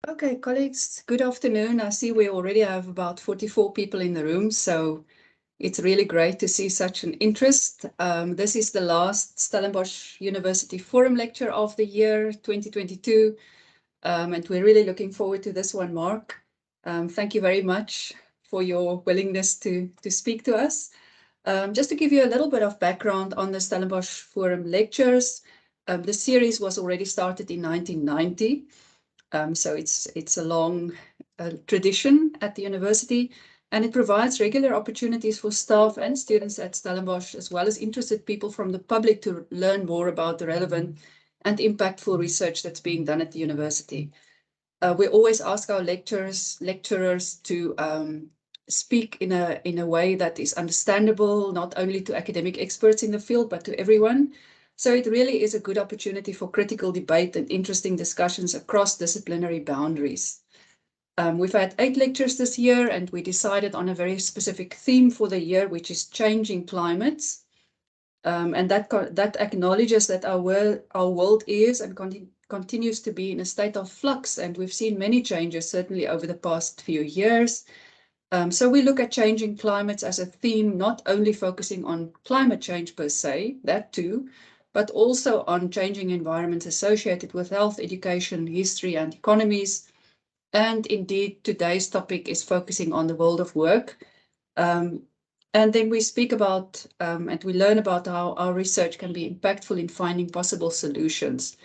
Okay, colleagues, good afternoon. I see we already have about 44 people in the room, so it's really great to see such an interest. This is the last Stellenbosch University Forum Lecture of the year 2022, and we're really looking forward to this one, Mark. Thank you very much for your willingness to speak to us. Just to give you a little bit of background on the Stellenbosch Forum Lectures, the series was already started in 1990. So it's a long tradition at the university, and it provides regular opportunities for staff and students at Stellenbosch, as well as interested people from the public, to learn more about the relevant and impactful research that's being done at the university. We always ask our lecturers to speak in a way that is understandable, not only to academic experts in the field, but to everyone. So it really is a good opportunity for critical debate and interesting discussions across disciplinary boundaries. We've had 8 lectures this year, and we decided on a very specific theme for the year, which is changing climates. And that acknowledges that our world is and continues to be in a state of flux, and we've seen many changes, certainly over the past few years. So we look at changing climates as a theme, not only focusing on climate change per se, that too, but also on changing environments associated with health, education, history, and economies. And indeed, today's topic is focusing on the world of work. And then we speak about and we learn about how our research can be impactful in finding possible solutions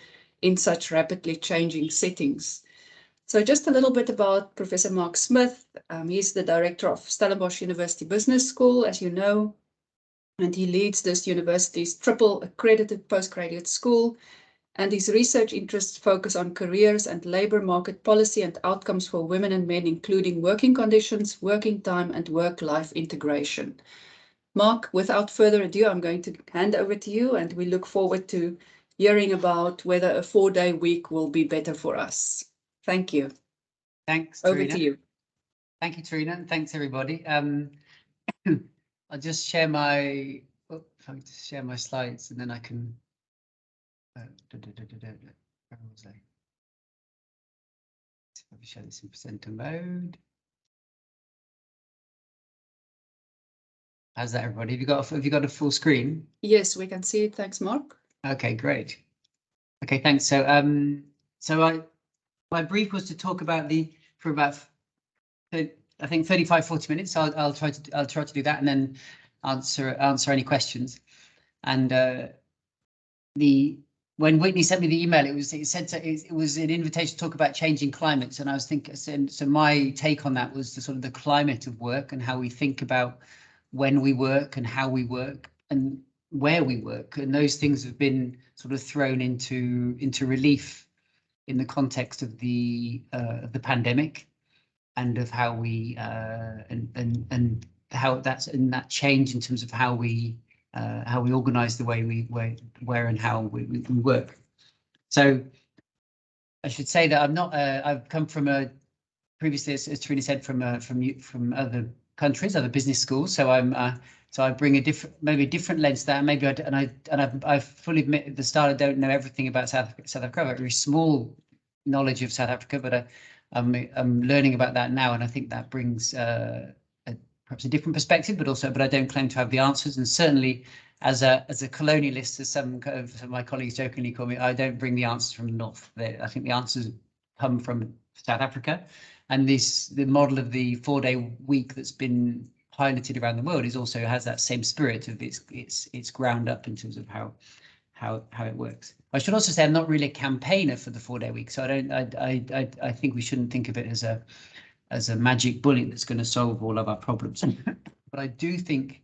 in such rapidly changing settings. So just a little bit about Professor Mark Smith. He's the director of Stellenbosch University Business School, as you know, and he leads this university's triple accredited postgraduate school, and his research interests focus on careers and labor market policy and outcomes for women and men, including working conditions, working time, and work-life integration. Mark, without further ado, I'm going to hand over to you, and we look forward to hearing about whether a 4-day week will be better for us. Thank you. Thanks, Over Tarina. to you. Thank you, Tarina, and thanks everybody. I'll just share my slides, and then I can. Where was I? Let me share this in presenter mode. How's that, everybody? Have you got a full screen? Yes, we can see it. Thanks, Mark. Okay, great. Okay, thanks. So my brief was to talk about for about I think 35-40 minutes. So I'll try to do that, and then answer any questions. And when Whitney sent me the email, it was an invitation to talk about changing climates, and I was thinking. So my take on that was the climate of work and how we think about when we work and how we work and where we work, and those things have been sort of thrown into relief in the context of the pandemic, and of how we and how that's in that change in terms of how we organise the way where and how we work. So I should say that I'm not. I've come from previously, as Tarina said, from other countries, other business schools. So I bring a maybe a different lens to that. Maybe I fully admit at the start I don't know everything about South Africa. I have a very small knowledge of South Africa, but I'm learning about that now, and I think that brings perhaps a different perspective, but I don't claim to have the answers. And certainly, as a colonialist, as some of my colleagues jokingly call me, I don't bring the answers from the north. I think the answers come from South Africa, and the model of the 4-day week that's been piloted around the world has that same spirit of it's ground up in terms of how it works. I should also say I'm not really a campaigner for the 4-day week, so I think we shouldn't think of it as a magic bullet that's going to solve all of our problems. But I do think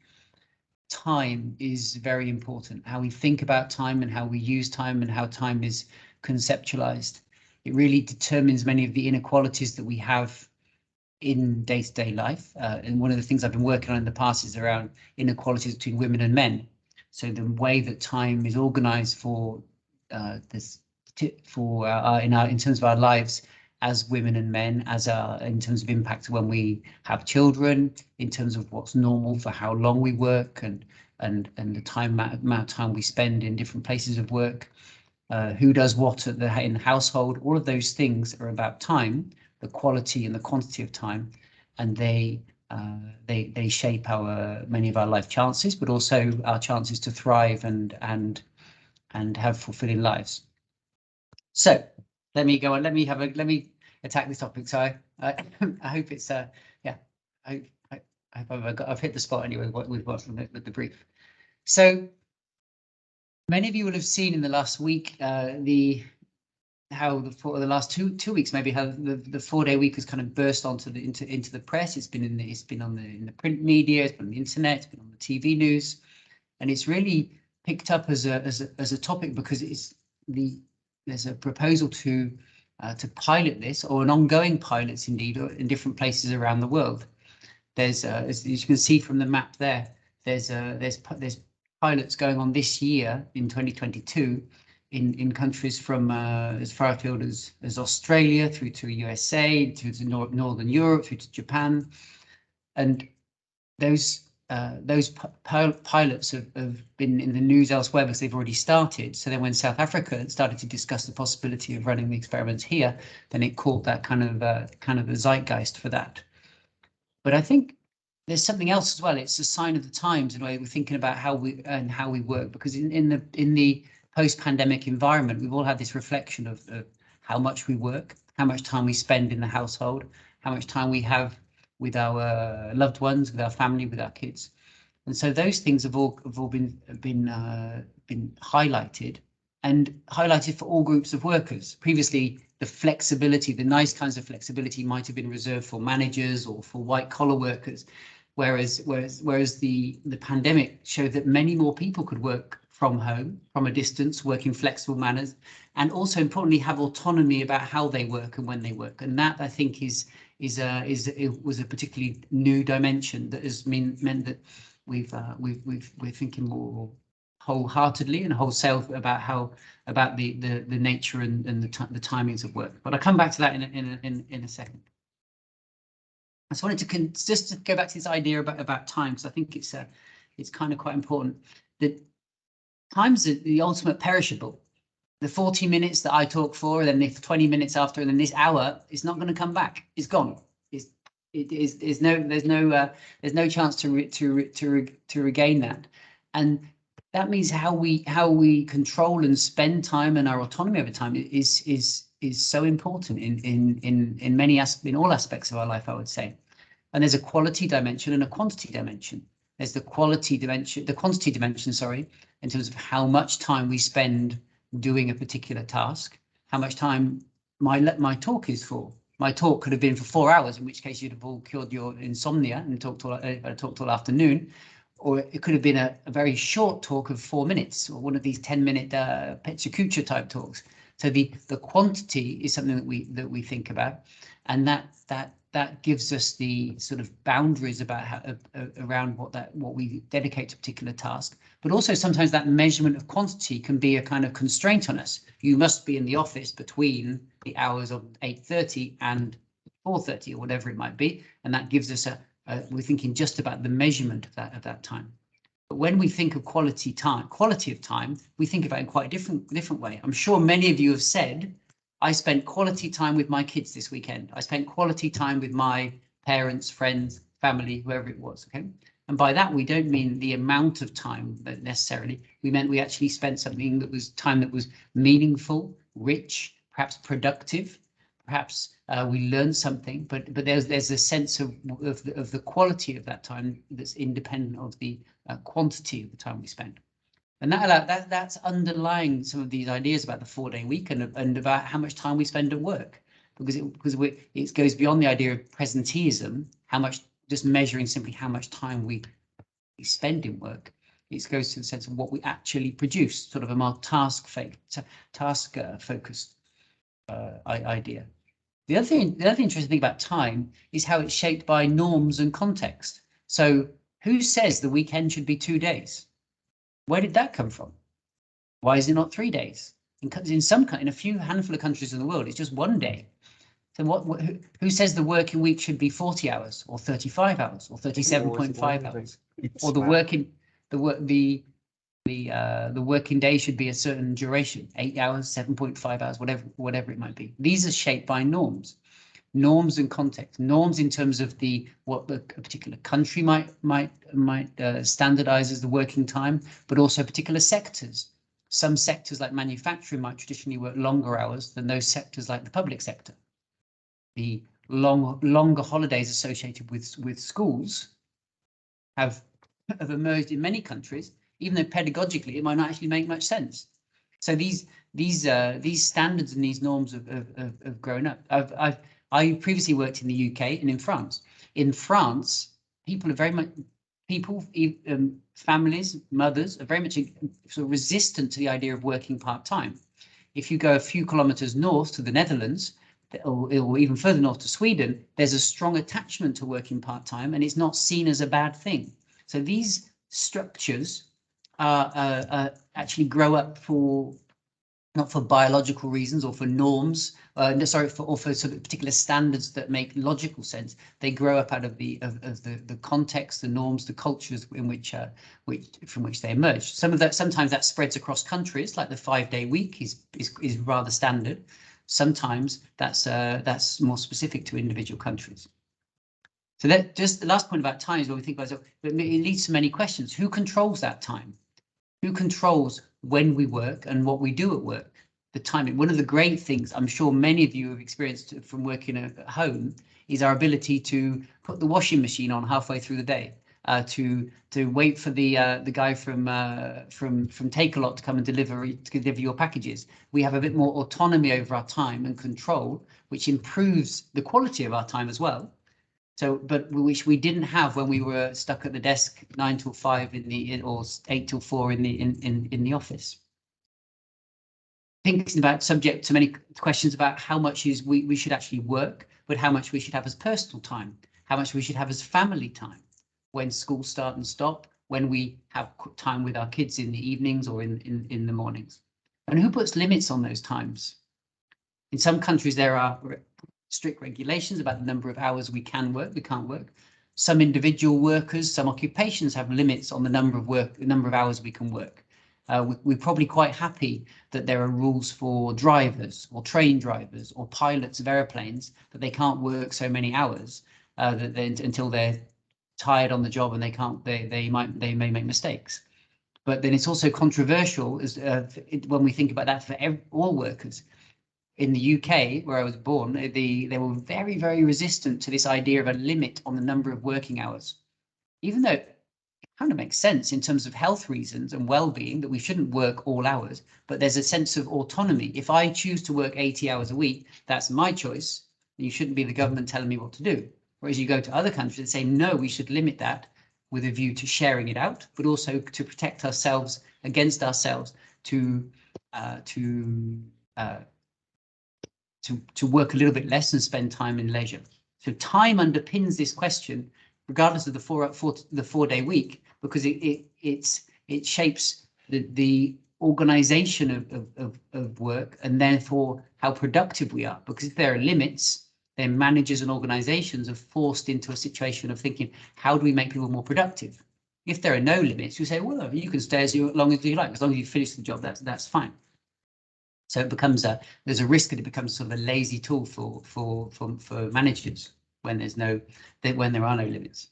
time is very important. How we think about time and how we use time and how time is conceptualized. It really determines many of the inequalities that we have in day-to-day life. And one of the things I've been working on in the past is around inequalities between women and men. So the way that time is organized for in terms of our lives as women and men, in terms of impact when we have children, in terms of what's normal for how long we work, and the amount of time we spend in different places of work, who does what in the household. All of those things are about time, the quality and the quantity of time, and they shape many of our life chances, but also our chances to thrive and have fulfilling lives. So let me go on. Let me attack this topic. So I hope it's yeah. I hope I've hit the spot anyway with the brief. So many of you will have seen in the last week how the last two weeks maybe how the 4-day week has kind of burst onto into the press. It's been in the print media, it's been on the internet, it's been on the TV news, and it's really picked up as a topic because there's a proposal to pilot this, or an ongoing pilots indeed, in different places around the world. There's as you can see from the map there's pilots going on this year in 2022 in countries from as far afield as Australia through to USA, through to Northern Europe, through to Japan, and those pilots have been in the news elsewhere because they've already started. So then when South Africa started to discuss the possibility of running the experiments here, then it caught that kind of a zeitgeist for that. But I think there's something else as well. It's a sign of the times in a way we're thinking about how we work, because in the post-pandemic environment, we've all had this reflection of how much we work, how much time we spend in the household, how much time we have with our loved ones, with our family, with our kids. And so those things have all been highlighted, and highlighted for all groups of workers. Previously, the flexibility, the nice kinds of flexibility might have been reserved for managers or for white collar workers, whereas the pandemic showed that many more people could work from home, from a distance, work in flexible manners, and also importantly have autonomy about how they work and when they work. And that, I think, it was a particularly new dimension that has meant that we're thinking more wholeheartedly and wholesale about the nature and the timings of work. But I'll come back to that in a second. I just wanted to go back to this idea about time, because I think it's kind of quite important that time's the ultimate perishable. The 40 minutes that I talk for, and then the 20 minutes after, and then this hour is not going to come back. It's gone. There's no chance to regain that, and that means how we control and spend time and our autonomy over time is so important in all aspects of our life, I would say. And there's a quality dimension and a quantity dimension. There's the quantity dimension, sorry, in terms of how much time we spend doing a particular task, how much time my talk is for. My talk could have been for 4 hours, in which case you'd have all cured your insomnia and talked all afternoon, or it could have been a very short talk of 4 minutes, or one of these 10-minute Petsukucha type talks. So the quantity is something that we think about, and that gives us the sort of boundaries about around what we dedicate to a particular task. But also sometimes that measurement of quantity can be a kind of constraint on us. You must be in the office between the hours of 8:30 and 4:30 or whatever it might be, and that gives us we're thinking just about the measurement of that time. But when we think of quality of time, we think about it in quite a different way. I'm sure many of you have said, I spent quality time with my kids this weekend. I spent quality time with my parents, friends, family, whoever it was. Okay, and by that we don't mean the amount of time that necessarily. We meant we actually spent something that was time that was meaningful, rich, perhaps productive. Perhaps we learned something, but there's a sense of the quality of that time that's independent of the quantity of the time we spend. And that's underlying some of these ideas about the 4-day week and about how much time we spend at work, because it goes beyond the idea of presenteeism, how much, just measuring simply how much time we spend in work. It goes to the sense of what we actually produce, sort of a more task focused idea. The other interesting thing about time is how it's shaped by norms and context. So who says the weekend should be 2 days? Where did that come from? Why is it not 3 days? In a few handful of countries in the world, it's just 1 day. So who says the working week should be 40 hours or 35 hours or 37.5 hours? Or the the working day should be a certain duration, 8 hours, 7.5 hours, whatever it might be. These are shaped by norms and context. Norms in terms of what a particular country might standardize as the working time, but also particular sectors. Some sectors like manufacturing might traditionally work longer hours than those sectors like the public sector. The longer holidays associated with schools have emerged in many countries, even though pedagogically it might not actually make much sense. So these standards and these norms have grown up. I previously worked in the UK and in France. In France, families, mothers are very much sort of resistant to the idea of working part-time. If you go a few kilometers north to the Netherlands, or even further north to Sweden, there's a strong attachment to working part-time, and it's not seen as a bad thing. So these structures actually grow up not for biological reasons or for norms, or for sort of particular standards that make logical sense. They grow up out of the context, the norms, the cultures in from which they emerge. Sometimes that spreads across countries, like the 5-day week is rather standard. Sometimes that's more specific to individual countries. So that just the last point about time is when we think about it leads to many questions. Who controls that time? Who controls when we work and what we do at work? The timing. One of the great things I'm sure many of you have experienced from working at home is our ability to put the washing machine on halfway through the day, to wait for the guy from Takealot to come and deliver your packages. We have a bit more autonomy over our time and control, which improves the quality of our time as well. So, but which we didn't have when we were stuck at the desk 9 till 5 or 8 till 4 in the office. Thinking about subject to many questions about how much we should actually work, but how much we should have as personal time, how much we should have as family time, when schools start and stop, when we have time with our kids in the evenings or in the mornings, and who puts limits on those times. In some countries there are strict regulations about the number of hours we can work, we can't work. Some individual workers, some occupations have limits on the number of hours we can work. We're probably quite happy that there are rules for drivers or train drivers or pilots of airplanes that they can't work so many hours until they're tired on the job and they may make mistakes. But then it's also controversial when we think about that for all workers. In the UK, where I was born, they were very, very resistant to this idea of a limit on the number of working hours, even though it kind of makes sense in terms of health reasons and well-being that we shouldn't work all hours, but there's a sense of autonomy. If I choose to work 80 hours a week, that's my choice. You shouldn't be the government telling me what to do. Whereas you go to other countries and say, no, we should limit that with a view to sharing it out, but also to protect ourselves against ourselves to work a little bit less and spend time in leisure. So time underpins this question, regardless of the 4-day week, because it shapes the organization of work and therefore how productive we are. Because if there are limits, then managers and organizations are forced into a situation of thinking, how do we make people more productive? If there are no limits, you say, well, you can stay as long as you like, as long as you finish the job, that's fine. So it becomes there's a risk that it becomes sort of a lazy tool for managers when there are no limits.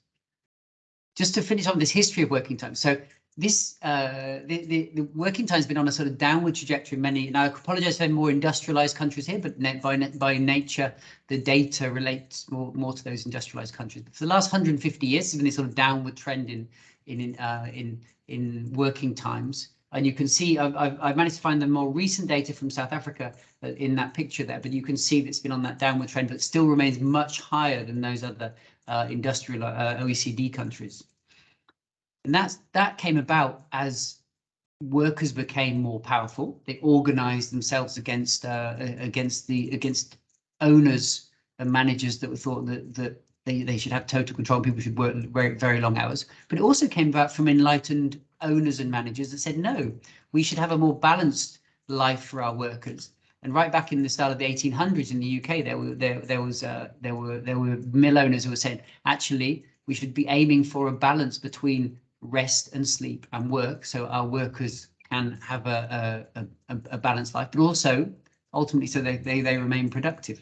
Just to finish on this history of working time. So this the working time has been on a sort of downward trajectory in many. And I apologize for more industrialized countries here, but by nature the data relates more to those industrialized countries. But for the last 150 years, there's been this sort of downward trend in working times. And you can see I've managed to find the more recent data from South Africa in that picture there, but you can see that it's been on that downward trend, but still remains much higher than those other industrial OECD countries. And that came about as workers became more powerful. They organized themselves against owners and managers that thought that they should have total control. People should work very, very long hours. But it also came about from enlightened owners and managers that said, no, we should have a more balanced life for our workers. And right back in the start of the 1800s in the UK, there were mill owners who were saying, actually, we should be aiming for a balance between rest and sleep and work, so our workers can have a balanced life, but also ultimately so they remain productive.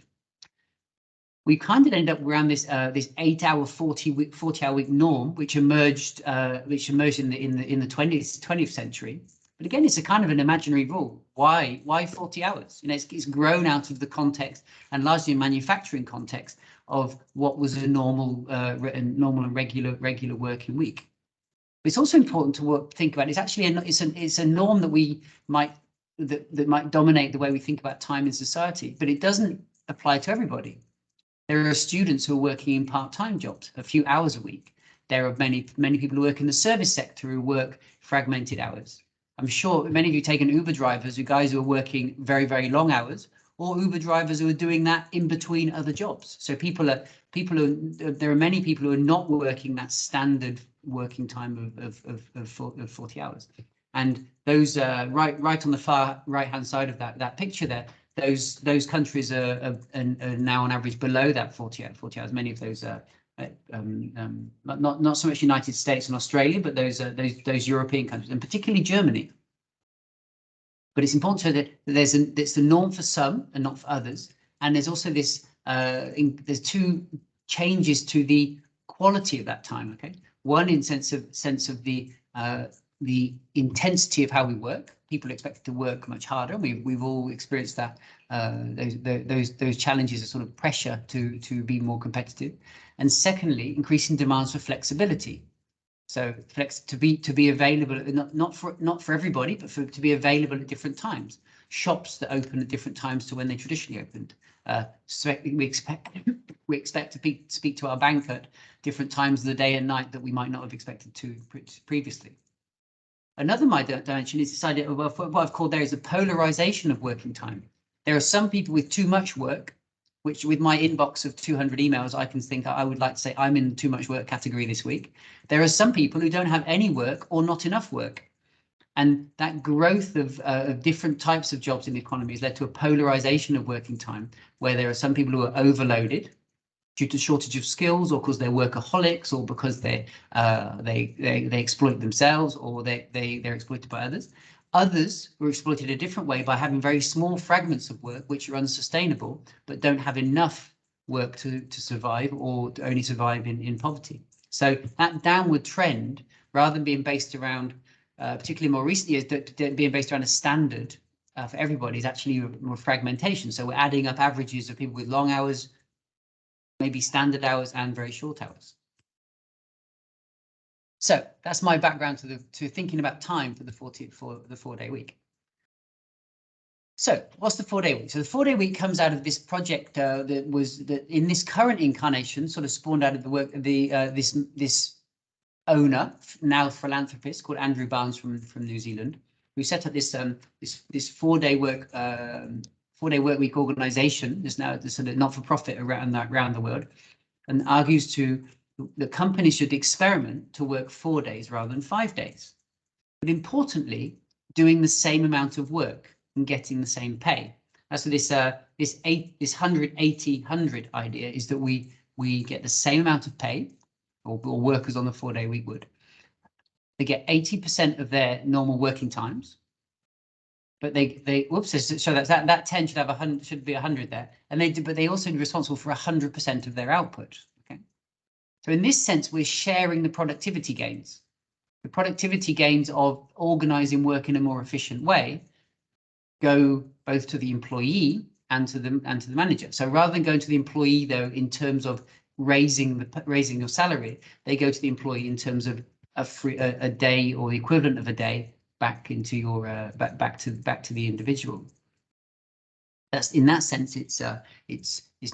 We kind of end up around this 8-hour 40-hour week norm, which emerged in the 20th century. But again, it's a kind of an imaginary rule. Why 40 hours? You know, it's grown out of the context and largely a manufacturing context of what was a normal and regular working week. But it's also important to think about. It's actually it's a norm that might dominate the way we think about time in society, but it doesn't apply to everybody. There are students who are working in part-time jobs, a few hours a week. There are many people who work in the service sector who work fragmented hours. I'm sure many of you taken Uber drivers, guys who are working very, very long hours, or Uber drivers who are doing that in between other jobs. So there are many people who are not working that standard working time of 40 hours. And those right on the far right-hand side of that picture there, those countries are now on average below that 40 hours. Many of those not so much United States and Australia, but those European countries, and particularly Germany. But it's important to know that it's the norm for some and not for others. And there's also this there's two changes to the quality of that time. Okay, one in sense of the intensity of how we work. People are expected to work much harder. We've all experienced that those challenges of sort of pressure to be more competitive. And secondly, increasing demands for flexibility. So to be available, not for everybody, but to be available at different times. Shops that open at different times to when they traditionally opened. So we expect to speak to our bank at different times of the day and night that we might not have expected to previously. Another dimension is this idea of what I've called there is a polarization of working time. There are some people with too much work, which with my inbox of 200 emails, I can think I would like to say I'm in the too much work category this week. There are some people who don't have any work or not enough work. And that growth of different types of jobs in the economy has led to a polarization of working time, where there are some people who are overloaded due to shortage of skills, or because they're workaholics, or because they exploit themselves, or they're exploited by others. Others were exploited a different way by having very small fragments of work which are unsustainable, but don't have enough work to survive, or to only survive in poverty. So that downward trend, rather than being based around, particularly more recently, is being based around a standard for everybody, is actually more fragmentation. So we're adding up averages of people with long hours, maybe standard hours, and very short hours. So that's my background to thinking about time for the 4-day week. So what's the 4-day week? So the 4-day week comes out of this project that in this current incarnation sort of spawned out of the work of this owner, now philanthropist, called Andrew Barnes from New Zealand, who set up this 4-day work week organization. There's now this sort of not-for-profit around the world, and argues that companies should experiment to work 4 days rather than 5 days, but importantly, doing the same amount of work and getting the same pay. So this 100-80-100 idea is that we get the same amount of pay, or workers on the 4-day week would. They get 80% of their normal working times, but so that 10 should have 100, should be 100 there, and but they also be responsible for 100% of their output. Okay, so in this sense, we're sharing the productivity gains. The productivity gains of organizing work in a more efficient way go both to the employee and to the manager. So rather than going to the employee, though, in terms of raising your salary, they go to the employee in terms of a day, or the equivalent of a day, back into your back to the individual. That's, in that sense, it's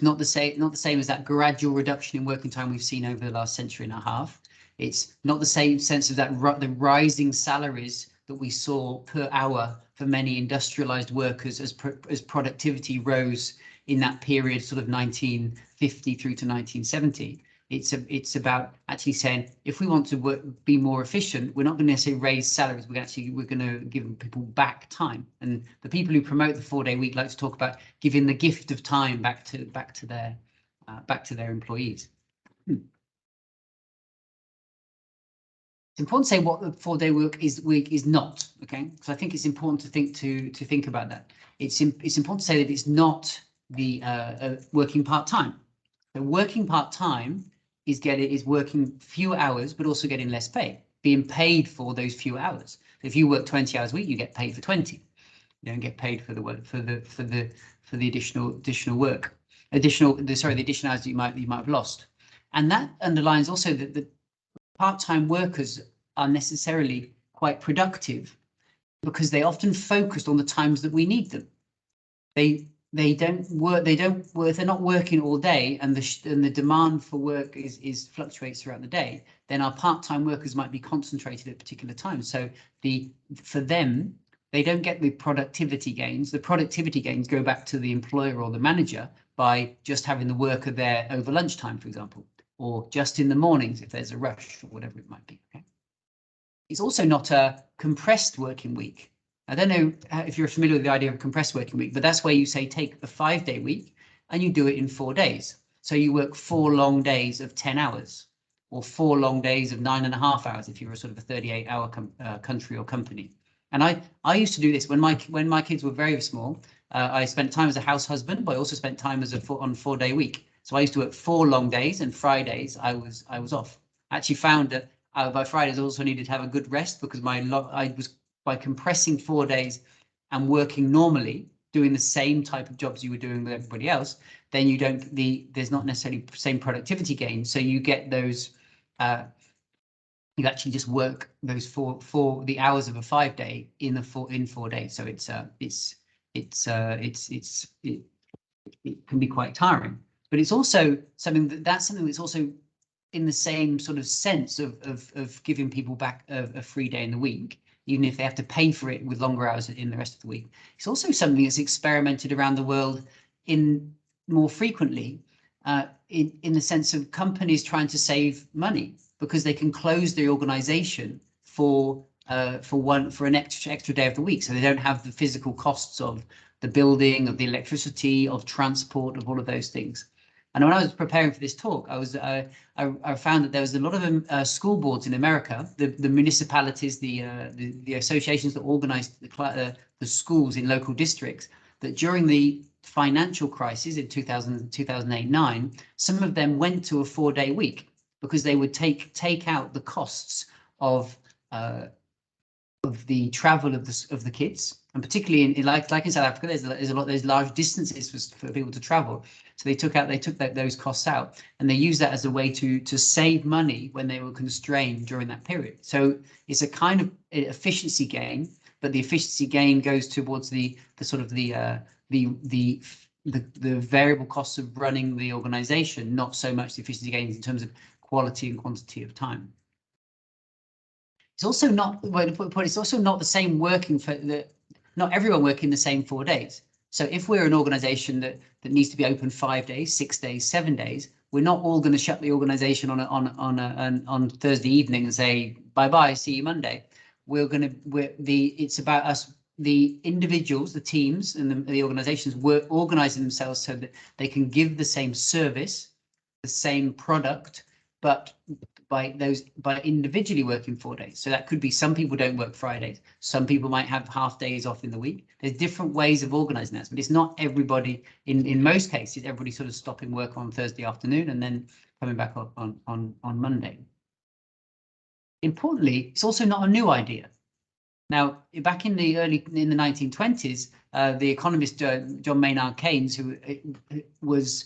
not the same as that gradual reduction in working time we've seen over the last century and a half. It's not the same sense of that the rising salaries that we saw per hour for many industrialized workers as productivity rose in that period, sort of 1950 through to 1970. It's about actually saying, if we want to be more efficient, we're not going to necessarily raise salaries. We're going to give people back time. And the people who promote the 4-day week like to talk about giving the gift of time back to their employees. It's important to say what the 4-day week is not. Okay, because I think it's important to think about that. It's important to say that it's not the working part-time. So working part-time is working fewer hours, but also getting less pay, being paid for those fewer hours. So if you work 20 hours a week, you get paid for 20. You don't get paid for the work for the additional work, the additional hours that you might have lost. And that underlines also that the part-time workers are necessarily quite productive because they often focused on the times that we need them. They don't work. If they're not working all day, and the demand for work fluctuates throughout the day, then our part-time workers might be concentrated at particular times. So for them, they don't get the productivity gains. The productivity gains go back to the employer or the manager by just having the worker there over lunchtime, for example, or just in the mornings if there's a rush or whatever it might be. Okay? It's also not a compressed working week. I don't know if you're familiar with the idea of a compressed working week, but that's where you say take a 5-day week and you do it in 4 days. So you work 4 long days of 10 hours or 4 long days of 9.5 hours if you're a sort of a 38-hour country or company. And I used to do this when my kids were very small. I spent time as a house husband, but I also spent time as on 4-day week. So I used to work 4 long days, and Fridays I was off. I actually found that by Fridays I also needed to have a good rest because by compressing 4 days and working normally, doing the same type of jobs you were doing with everybody else, then there's not necessarily the same productivity gain. So you get those. You actually just work those for the hours of a 5-day in 4 days. So it can be quite tiring. But it's also something that's also in the same sort of sense of giving people back a free day in the week, even if they have to pay for it with longer hours in the rest of the week. It's also something that's experimented around the world in more frequently in the sense of companies trying to save money because they can close their organization for an extra day of the week. So they don't have the physical costs of the building, of the electricity, of transport, of all of those things. And when I was preparing for this talk, I found that there was a lot of school boards in America, the municipalities, the associations that organized the schools in local districts, that during the financial crisis in 2008-9, some of them went to a 4-day week because they would take out the costs of the travel of the kids, and particularly in like in South Africa, there's large distances for people to travel. So they took those costs out, and they used that as a way to save money when they were constrained during that period. So it's a kind of efficiency gain, but the efficiency gain goes towards the variable costs of running the organization, not so much the efficiency gains in terms of quality and quantity of time. It's also not, it's also not the same working for not everyone working the same 4 days. So if we're an organization that needs to be open 5 days, 6 days, 7 days, we're not all going to shut the organization on Thursday evening and say bye-bye, see you Monday. It's about us, the individuals, the teams and the organizations organizing themselves so that they can give the same service, the same product, but by individually working 4 days. So that could be some people don't work Fridays. Some people might have half days off in the week. There's different ways of organizing that, but it's not everybody. In most cases, everybody sort of stopping work on Thursday afternoon and then coming back on Monday. Importantly, it's also not a new idea. Now, back in the 1920s, the economist John Maynard Keynes, who was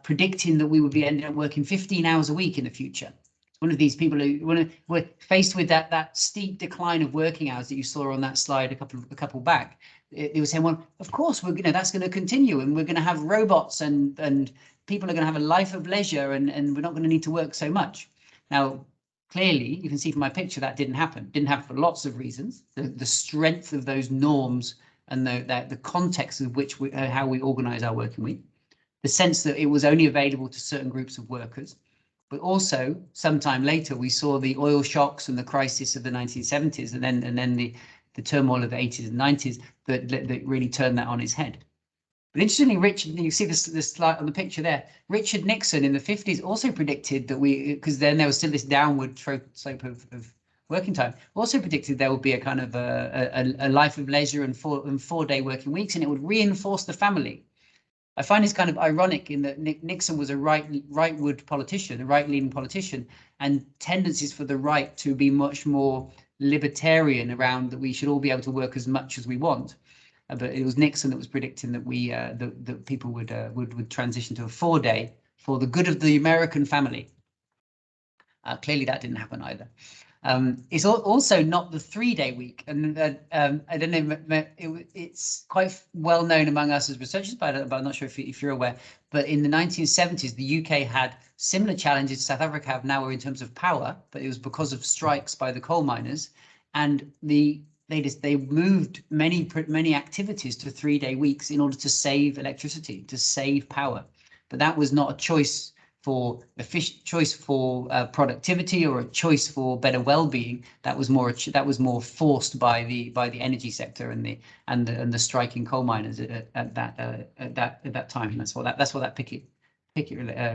predicting that we would be ending up working 15 hours a week in the future. One of these people who were faced with that steep decline of working hours that you saw on that slide a couple back. They were saying, well, of course that's going to continue, and we're going to have robots, and people are going to have a life of leisure, and we're not going to need to work so much. Now, clearly, you can see from my picture that didn't happen. Didn't happen for lots of reasons. The strength of those norms and the context of which how we organise our working week. The sense that it was only available to certain groups of workers. But also, sometime later, we saw the oil shocks and the crisis of the 1970s, and then the turmoil of the 80s and 90s that really turned that on its head. But interestingly, you see this slide on the picture there. Richard Nixon in the 50s also predicted that because then there was still this downward slope working time. Also predicted there would be a kind of a life of leisure and 4-day working weeks, and it would reinforce the family. I find this kind of ironic in that Nixon was a rightward politician, a right-leaning politician, and tendencies for the right to be much more libertarian around that we should all be able to work as much as we want. But it was Nixon that was predicting that that people would transition to a 4-day for the good of the American family. Clearly, that didn't happen either. It's also not the 3-day week, and I don't know. It's quite well known among us as researchers, but I'm not sure if you're aware. But in the 1970s, the UK had similar challenges South Africa have now in terms of power, but it was because of strikes by the coal miners, and they moved many activities to 3-day weeks in order to save electricity, to save power. But that was not a choice for productivity or a choice for better well-being. That was more forced by the energy sector and the striking coal miners at that time. And that's what that picket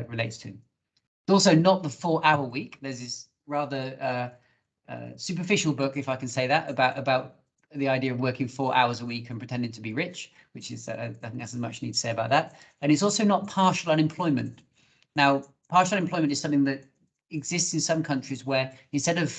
relates to. It's also not the 4-hour week. There's this rather superficial book, if I can say that, about the idea of working 4 hours a week and pretending to be rich, which is I think that's as much need to say about that. And it's also not partial unemployment. Now, partial unemployment is something that exists in some countries where instead of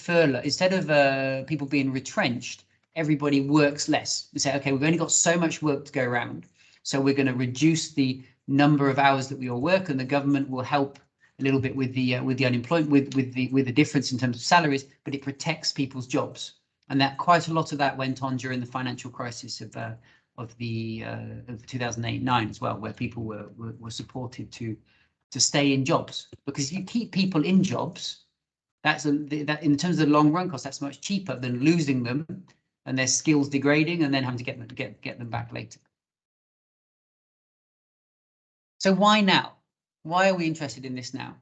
people being retrenched, everybody works less. We say, okay, we've only got so much work to go around, so we're going to reduce the number of hours that we all work, and the government will help a little bit with the unemployment, with the difference in terms of salaries, but it protects people's jobs. And that quite a lot of that went on during the financial crisis of 2008-9 as well, where people were supported to stay in jobs, because if you keep people in jobs, that in terms of the long run cost, that's much cheaper than losing them and their skills degrading and then having to get them back later. So why now? Why are we interested in this now?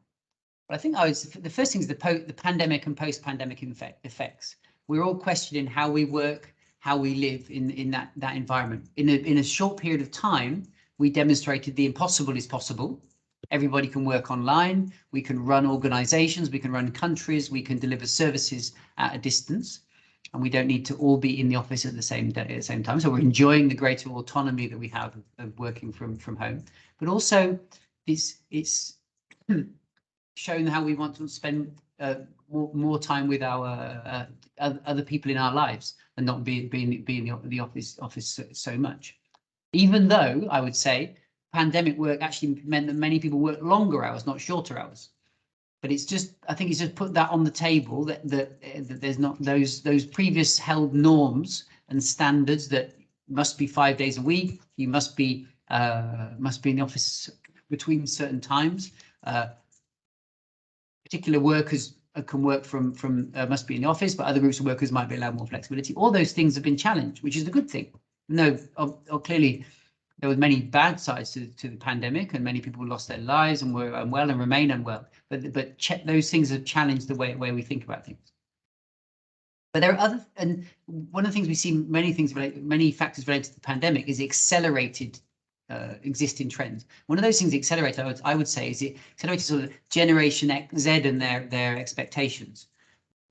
Well, I think the first thing is the pandemic and post-pandemic effects. We're all questioning how we work, how we live in that environment. In a short period of time, we demonstrated the impossible is possible. Everybody can work online, we can run organizations, we can run countries, we can deliver services at a distance, and we don't need to all be in the office at the same time. So we're enjoying the greater autonomy that we have of working from home. But also it's showing how we want to spend more time with our other people in our lives and not be in the office so much. Even though I would say pandemic work actually meant that many people work longer hours, not shorter hours. But it's just, I think it's just put that on the table that there's not those previous held norms and standards that must be 5 days a week. You must be in the office between certain times. Particular workers can work must be in the office, but other groups of workers might be allowed more flexibility. All those things have been challenged, which is a good thing. No, clearly there were many bad sides to the pandemic, and many people lost their lives and were unwell and remain unwell. But those things have challenged the way we think about things. But there are and one of the things we see many factors related to the pandemic is accelerated existing trends. One of those things accelerated, I would say, is it accelerated sort of Generation Z and their expectations.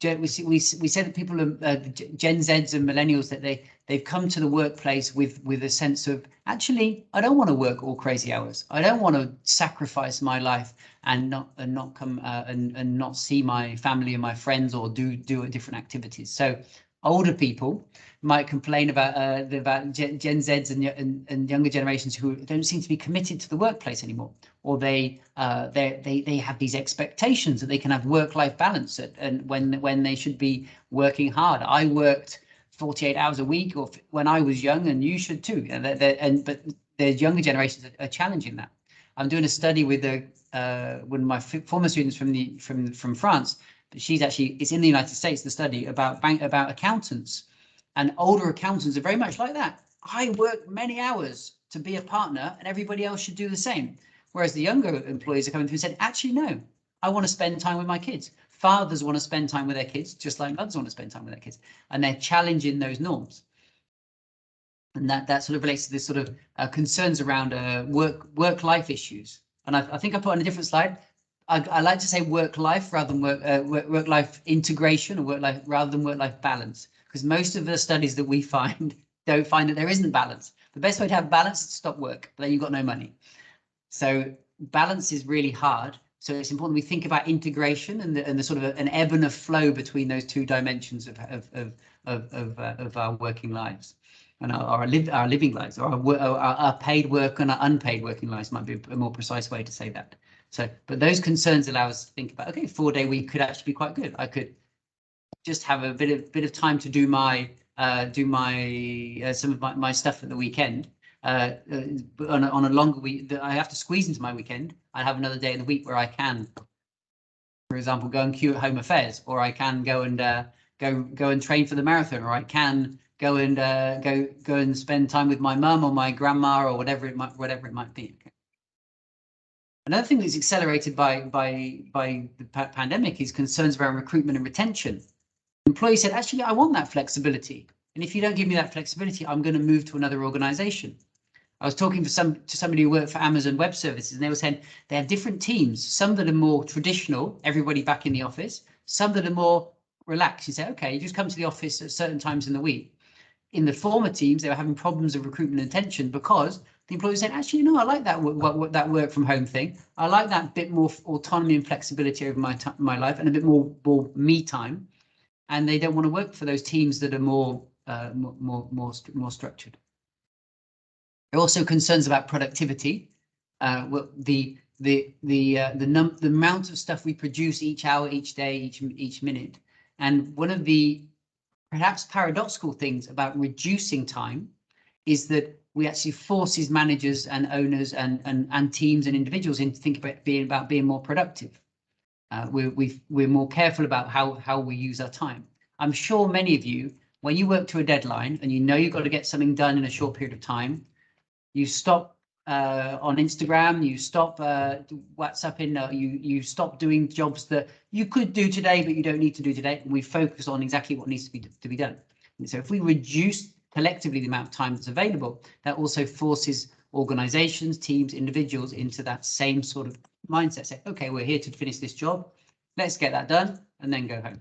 We said that people are Gen Zs and millennials, that they've come to the workplace with a sense of, actually, I don't want to work all crazy hours. I don't want to sacrifice my life and not come and not see my family and my friends or do different activities. So older people might complain about Gen Zs and younger generations who don't seem to be committed to the workplace anymore, or they have these expectations that they can have work-life balance and when they should be working hard. I worked 48 hours a week, or when I was young, and you should too. But the younger generations are challenging that. I'm doing a study with one of my former students from France. But it's in the United States, the study about accountants, and older accountants are very much like that. I work many hours to be a partner and everybody else should do the same. Whereas the younger employees are coming through and said, actually, no, I want to spend time with my kids. Fathers want to spend time with their kids, just like mothers want to spend time with their kids. And they're challenging those norms. And that sort of relates to this sort of concerns around work-life issues. And I think I put on a different slide, I like to say work-life rather than work-life integration, or work-life rather than work-life balance, because most of the studies that we find don't find that there isn't balance. The best way to have balance is to stop work, but then you've got no money. So balance is really hard. So it's important we think about integration and the sort of an ebb and a flow between those two dimensions of our working lives and our living lives, or our paid work and our unpaid working lives might be a more precise way to say that. So, but those concerns allow us to think about, okay, 4-day week could actually be quite good. I could just have a bit of time to do my some of my stuff at the weekend. On a longer week that I have to squeeze into my weekend, I have another day in the week where I can, for example, go and queue at Home Affairs, or I can go and go and train for the marathon, or I can go and spend time with my mum or my grandma, or whatever it might be. Okay. Another thing that's accelerated by the pandemic is concerns around recruitment and retention. Employees said, actually, I want that flexibility, and if you don't give me that flexibility, I'm going to move to another organization. I was talking to somebody who worked for Amazon Web Services, and they were saying they have different teams, some that are more traditional, everybody back in the office, some that are more relaxed. You say, okay, you just come to the office at certain times in the week. In the former teams, they were having problems of recruitment and retention because the employees said, actually, no, I like that work from home thing. I like that bit more autonomy and flexibility over my life, and a bit more me time. And they don't want to work for those teams that are more structured. There are also concerns about productivity. The amount of stuff we produce each hour, each day, each minute. And one of the perhaps paradoxical things about reducing time is that we actually forces managers and owners and teams and individuals into think about being more productive. We're more careful about how we use our time. I'm sure many of you, when you work to a deadline and you know you've got to get something done in a short period of time, you stop on Instagram, you stop WhatsApping, you stop doing jobs that you could do today, but you don't need to do today. And we focus on exactly what needs to be done. And so if we reduce collectively the amount of time that's available, that also forces organizations, teams, individuals into that same sort of mindset. Say, okay, we're here to finish this job. Let's get that done and then go home.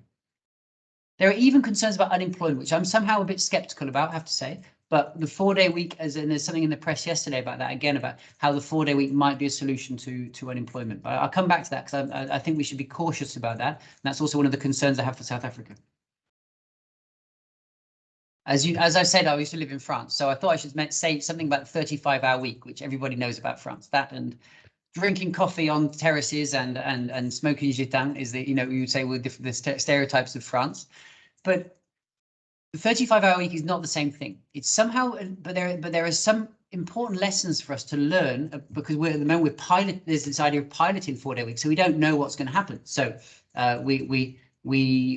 There are even concerns about unemployment, which I'm somehow a bit skeptical about, I have to say. But the 4-day week, and there's something in the press yesterday about that, again, about how the 4-day week might be a solution to unemployment. But I'll come back to that because I think we should be cautious about that. And that's also one of the concerns I have for South Africa. As I said, I used to live in France, so I thought I should say something about the 35-hour week, which everybody knows about France. That and drinking coffee on terraces and smoking gitan is the, you would say, with the stereotypes of France. But the 35-hour week is not the same thing. It's somehow, but there are some important lessons for us to learn, because we're at the moment there's this idea of piloting 4-day week, so we don't know what's going to happen. So we looking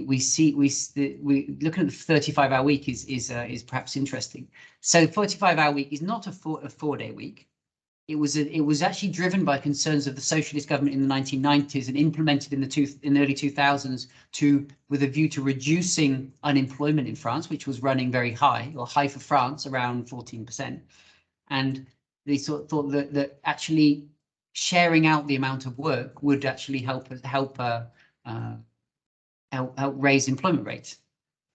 at the 35-hour week is perhaps interesting. So 45-hour week is not a 4-day week. It was actually driven by concerns of the socialist government in the 1990s and implemented in the early 2000s with a view to reducing unemployment in France, which was running very high, or high for France, around 14%. And they thought that actually sharing out the amount of work would actually help raise employment rates.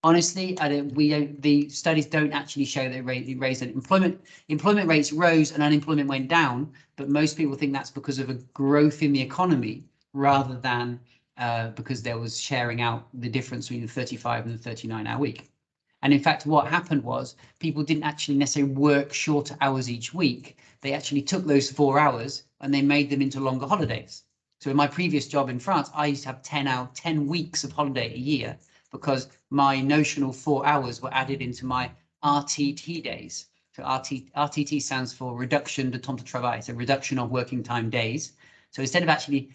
Honestly, the studies don't actually show that it raised employment rates rose and unemployment went down, but most people think that's because of a growth in the economy rather than because there was sharing out the difference between the 35 and the 39-hour week. And in fact, what happened was people didn't actually necessarily work shorter hours each week. They actually took those 4 hours and they made them into longer holidays. So in my previous job in France, I used to have 10 weeks of holiday a year, because my notional 4 hours were added into my RTT days. So RTT stands for reduction de temps de travail, so reduction of working time days. So instead of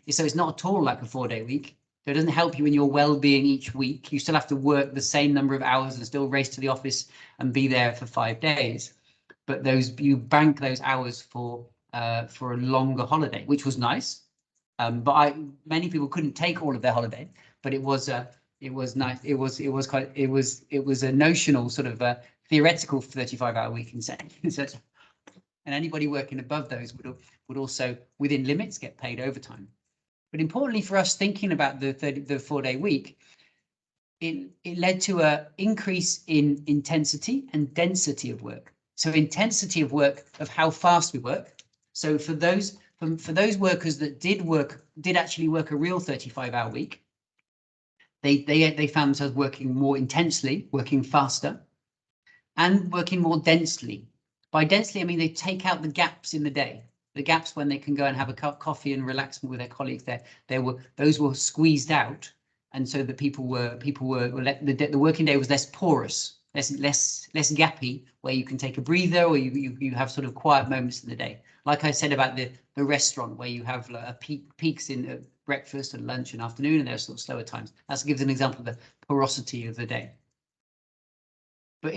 it's not at all like a 4-day week. So it doesn't help you in your well-being each week. You still have to work the same number of hours and still race to the office and be there for 5 days. But you bank those hours for a longer holiday, which was nice. But many people couldn't take all of their holiday, but it was nice. It was a notional sort of theoretical 35-hour week instead. And anybody working above those would also, within limits, get paid overtime. But importantly for us thinking about the 4-day week, it led to an increase in intensity and density of work. So intensity of work, of how fast we work. So for those workers that did actually work a real 35-hour week, they found themselves working more intensely, working faster, and working more densely. By densely, I mean they take out the gaps in the day, the gaps when they can go and have a cup of coffee and relax with their colleagues. Those were squeezed out, and so the the working day was less porous, less gappy, where you can take a breather or you have sort of quiet moments in the day. Like I said about the restaurant, where you have peaks in breakfast and lunch and afternoon, and there's sort of slower times. That gives an example of the porosity of the day. But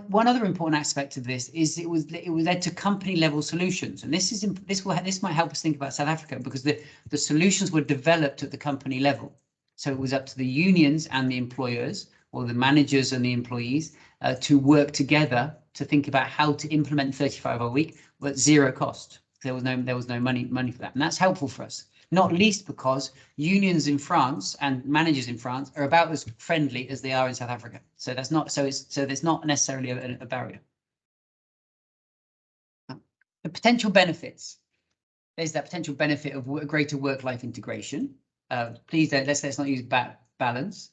one other important aspect of this is it led to company level solutions, and this might help us think about South Africa, because the solutions were developed at the company level. So it was up to the unions and the employers, or the managers and the employees, to work together to think about how to implement 35-hour week, but zero cost. There was no money for that, and that's helpful for us. Not least because unions in France and managers in France are about as friendly as they are in South Africa. So that's not there's not necessarily a barrier. The potential benefits. There's that potential benefit of greater work-life integration. Please let's not use balance.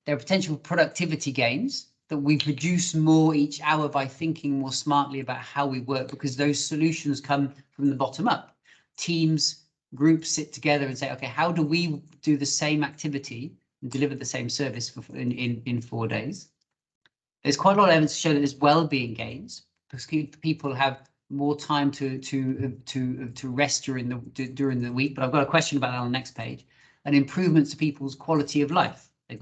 There are potential productivity gains, that we produce more each hour by thinking more smartly about how we work, because those solutions come from the bottom up. Groups sit together and say, okay, how do we do the same activity and deliver the same service in 4 days? There's quite a lot of evidence to show that there's well-being gains, because people have more time to rest during the week. But I've got a question about that on the next page. And improvements to people's quality of life. They've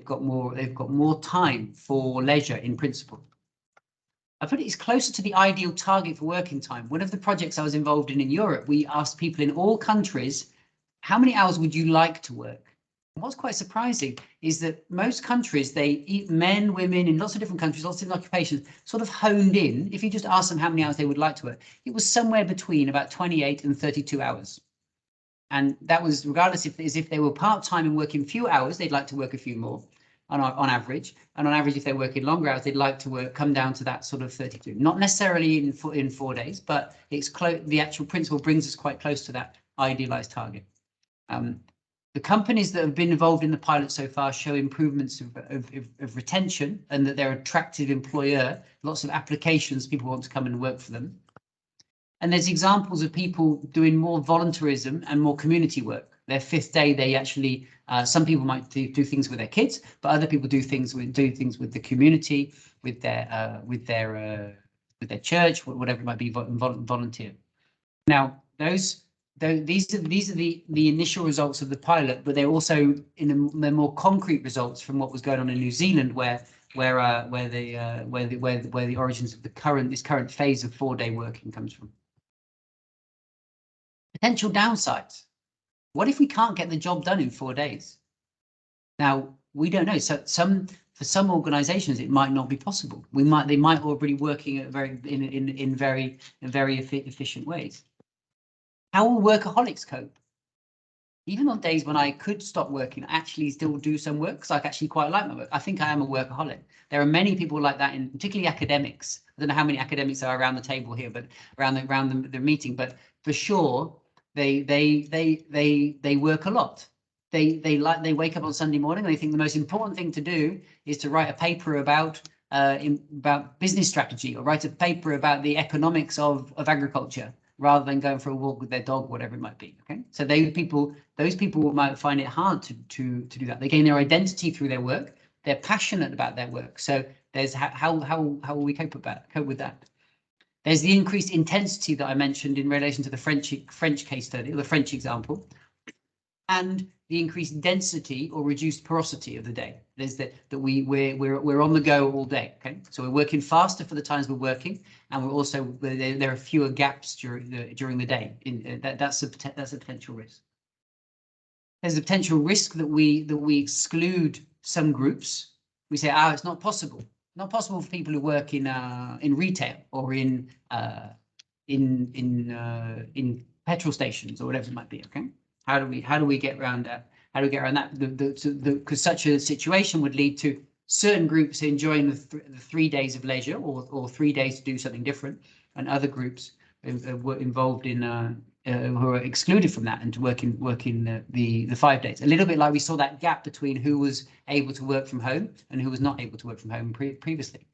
got more time for leisure in principle. I put it as closer to the ideal target for working time. One of the projects I was involved in Europe, we asked people in all countries, how many hours would you like to work? And what's quite surprising is that most countries, men, women, in lots of different countries, lots of different occupations, sort of honed in. If you just ask them how many hours they would like to work, it was somewhere between about 28 and 32 hours. And that was regardless if they were part-time and working few hours, they'd like to work a few more. On average, and on average, if they're working longer hours, they'd like to come down to that sort of 32. Not necessarily in 4 days, but it's close. The actual principle brings us quite close to that idealized target. The companies that have been involved in the pilot so far show improvements of retention, and that they're an attractive employer. Lots of applications, people want to come and work for them. And there's examples of people doing more volunteerism and more community work. Their 5th day, they actually, some people might do things with their kids, but other people do things with the community, with their church, whatever it might be, volunteer. Now, these are the initial results of the pilot, but they're also they're more concrete results from what was going on in New Zealand, where the origins of this current phase of 4-day working comes from. Potential downsides. What if we can't get the job done in 4 days? Now, we don't know. So for some organizations, it might not be possible. They might already be working at in very efficient ways. How will workaholics cope? Even on days when I could stop working, I actually still do some work, because I actually quite like my work. I think I am a workaholic. There are many people like that, particularly academics. I don't know how many academics are around the table here, but around the meeting. But for sure, they work a lot. They wake up on Sunday morning and they think the most important thing to do is to write a paper about business strategy, or write a paper about the economics of agriculture, rather than going for a walk with their dog, whatever it might be. Okay, so those people might find it hard to do that. They gain their identity through their work. They're passionate about their work. So there's how will we cope with that? There's the increased intensity that I mentioned in relation to the French case study, or the French example, and the increased density or reduced porosity of the day. There's we're on the go all day. Okay, so we're working faster for the times we're working, and we're also there are fewer gaps during the day. That's a potential risk. There's a potential risk that we exclude some groups. We say, it's not possible. Not possible for people who work in retail, or in petrol stations, or whatever it might be. Okay, How do we get around that? How do we get around that? Because such a situation would lead to certain groups enjoying the 3 days of leisure or 3 days to do something different, and other groups were involved in who are excluded from that and to work in the 5 days. A little bit like we saw that gap between who was able to work from home and who was not able to work from home previously.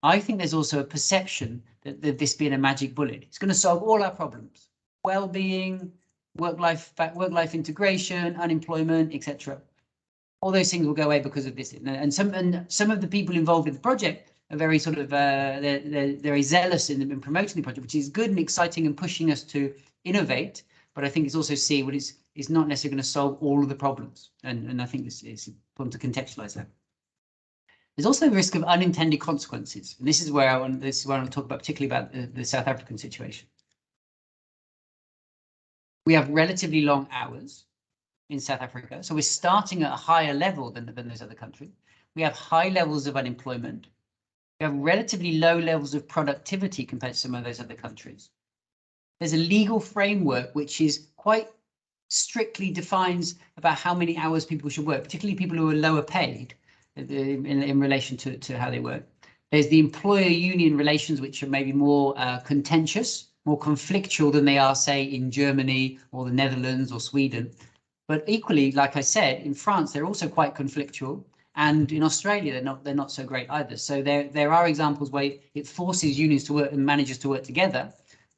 I think there's also a perception that this being a magic bullet, it's going to solve all our problems: well-being, work-life integration, unemployment, etc. All those things will go away because of this. And some of the people involved in the project are very sort of they're very zealous in promoting the project, which is good and exciting and pushing us to innovate. But I think it's also seeing what is not necessarily going to solve all of the problems. And I think it's important to contextualize that. There's also the risk of unintended consequences, and this is where I want to talk about, particularly about the South African situation. We have relatively long hours in South Africa, so we're starting at a higher level than those other countries. We have high levels of unemployment. We have relatively low levels of productivity compared to some of those other countries. There's a legal framework which is quite strictly defines about how many hours people should work, particularly people who are lower paid in relation to how they work. There's the employer-union relations, which are maybe more contentious, more conflictual than they are, say, in Germany or the Netherlands or Sweden. But equally, like I said, in France, they're also quite conflictual. And in Australia, they're not so great either. So there are examples where it forces unions to work and managers to work together.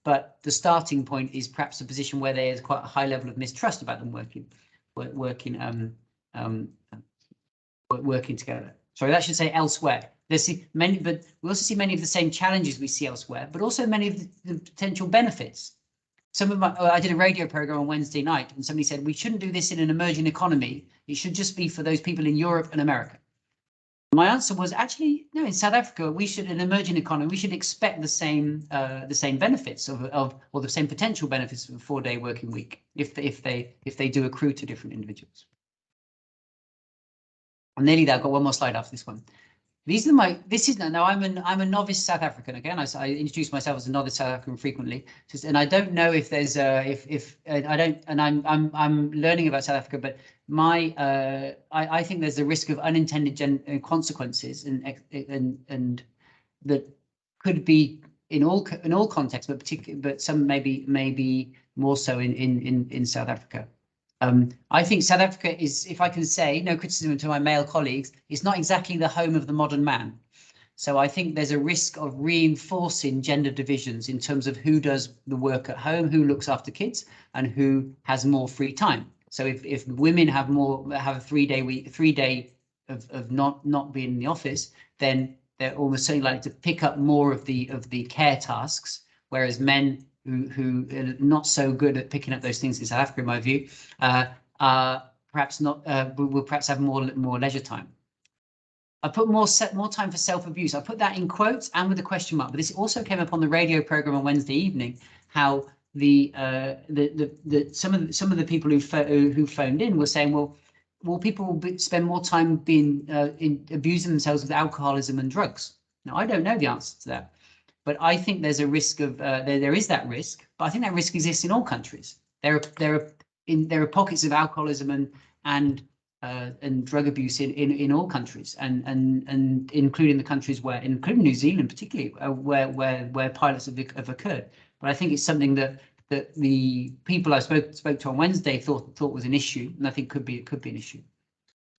But the starting point is perhaps a position where there's quite a high level of mistrust about them working together. Sorry, that should say elsewhere. There's many, but we also see many of the same challenges we see elsewhere, but also many of the potential benefits. I did a radio program on Wednesday night, and somebody said we shouldn't do this in an emerging economy. It should just be for those people in Europe and America. My answer was actually no. In South Africa, we should, in an emerging economy, we should expect the same benefits or the same potential benefits of a 4-day working week if they do accrue to different individuals. I'm nearly there. I've got one more slide after this one. These are I'm a novice South African. Again, I introduce myself as a novice South African frequently, and I don't know if there's I'm learning about South Africa, but I think there's a risk of unintended consequences and that could be in all contexts, but some maybe more so in South Africa. I think South Africa is, if I can say, no criticism to my male colleagues, is not exactly the home of the modern man. So I think there's a risk of reinforcing gender divisions in terms of who does the work at home, who looks after kids, and who has more free time. So if women have a 3-day week, 3 day of not being in the office, then they're almost certainly likely to pick up more of the care tasks, whereas men who are not so good at picking up those things in South Africa, in my view, perhaps not will perhaps have more leisure time. I put more time for self-abuse. I put that in quotes and with a question mark. But this also came up on the radio program on Wednesday evening. How some of the people who phoned in were saying, well, people will spend more time being abusing themselves with alcoholism and drugs. Now, I don't know the answer to that. But I think there's a risk of there is that risk, but I think that risk exists in all countries. There are pockets of alcoholism and drug abuse in all countries, and including the countries including New Zealand particularly, where pilots have occurred. But I think it's something that the people I spoke to on Wednesday thought was an issue, and I think could be an issue.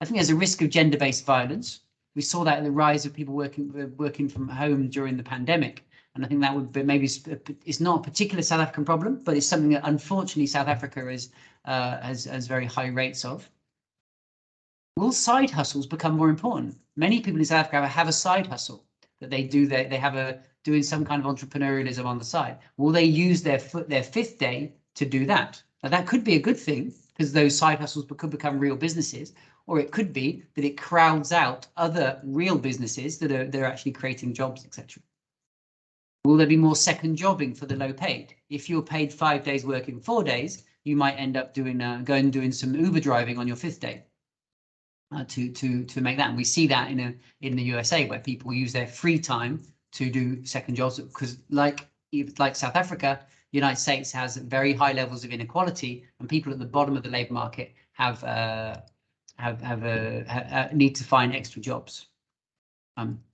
I think there's a risk of gender-based violence. We saw that in the rise of people working from home during the pandemic. And I think that would be it's not a particular South African problem, but it's something that unfortunately South Africa has very high rates of. Will side hustles become more important? Many people in South Africa have a side hustle that they do. They have doing some kind of entrepreneurialism on the side. Will they use their 5th day to do that? Now that could be a good thing because those side hustles could become real businesses, or it could be that it crowds out other real businesses that are actually creating jobs, etc. Will there be more second jobbing for the low paid? If you're paid 5 days working 4 days, you might end up doing some Uber driving on your 5th day to make that. And we see that in the USA where people use their free time to do second jobs because like South Africa, The United States has very high levels of inequality, and people at the bottom of the labour market need to find extra jobs.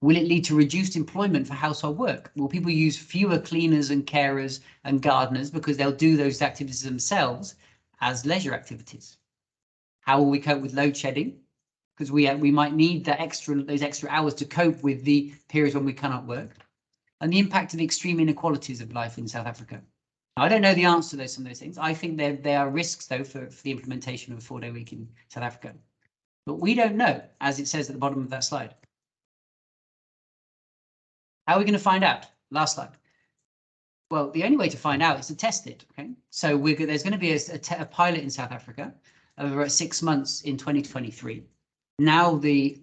Will it lead to reduced employment for household work? Will people use fewer cleaners and carers and gardeners because they'll do those activities themselves as leisure activities? How will we cope with load shedding? Because we might need those extra hours to cope with the periods when we cannot work. And the impact of the extreme inequalities of life in South Africa. Now, I don't know the answer to some of those things. I think there are risks, though, for the implementation of a 4-day week in South Africa. But we don't know, as it says at the bottom of that slide. How are we going to find out? Last slide. Well, the only way to find out is to test it. Okay, so there's going to be a pilot in South Africa over 6 months in 2023. Now the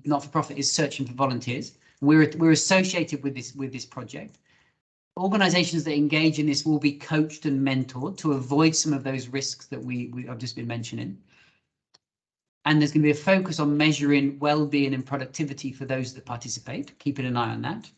not-for-profit is searching for volunteers. We're associated with this project. Organisations that engage in this will be coached and mentored to avoid some of those risks that I've just been mentioning. And there's going to be a focus on measuring well-being and productivity for those that participate, keeping an eye on that.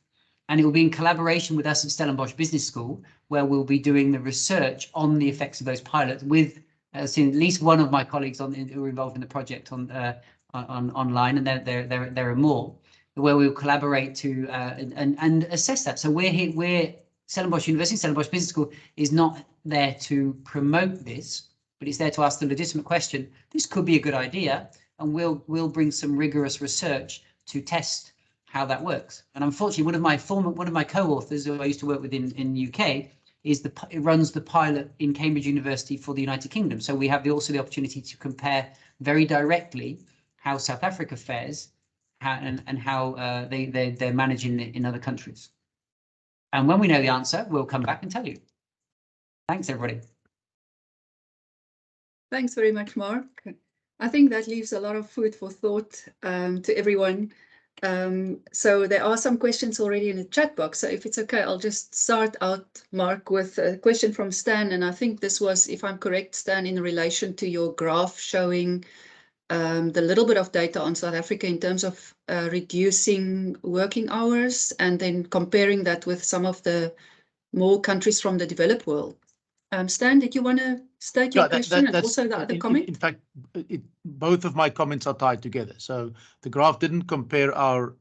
And it will be in collaboration with us at Stellenbosch Business School, where we'll be doing the research on the effects of those pilots with at least one of my colleagues who are involved in the project online, and there are more, where we'll collaborate to and assess that. So we're Stellenbosch University, Stellenbosch Business School is not there to promote this, but it's there to ask the legitimate question. This could be a good idea, and we'll bring some rigorous research to test how that works. And unfortunately, one of my co-authors who I used to work with in UK runs the pilot in Cambridge University for the United Kingdom. So we have also the opportunity to compare very directly how South Africa fares and how they're managing it in other countries. And when we know the answer, we'll come back and tell you. Thanks, everybody. Thanks very much, Mark. I think that leaves a lot of food for thought to everyone. So there are some questions already in the chat box. So if it's okay, I'll just start out, Mark, with a question from Stan. And I think this was, if I'm correct, Stan, in relation to your graph showing the little bit of data on South Africa in terms of reducing working hours and then comparing that with some of the more countries from the developed world. Stan, did you want to state your question and also the other comment? In fact, both of my comments are tied together. So the graph didn't compare our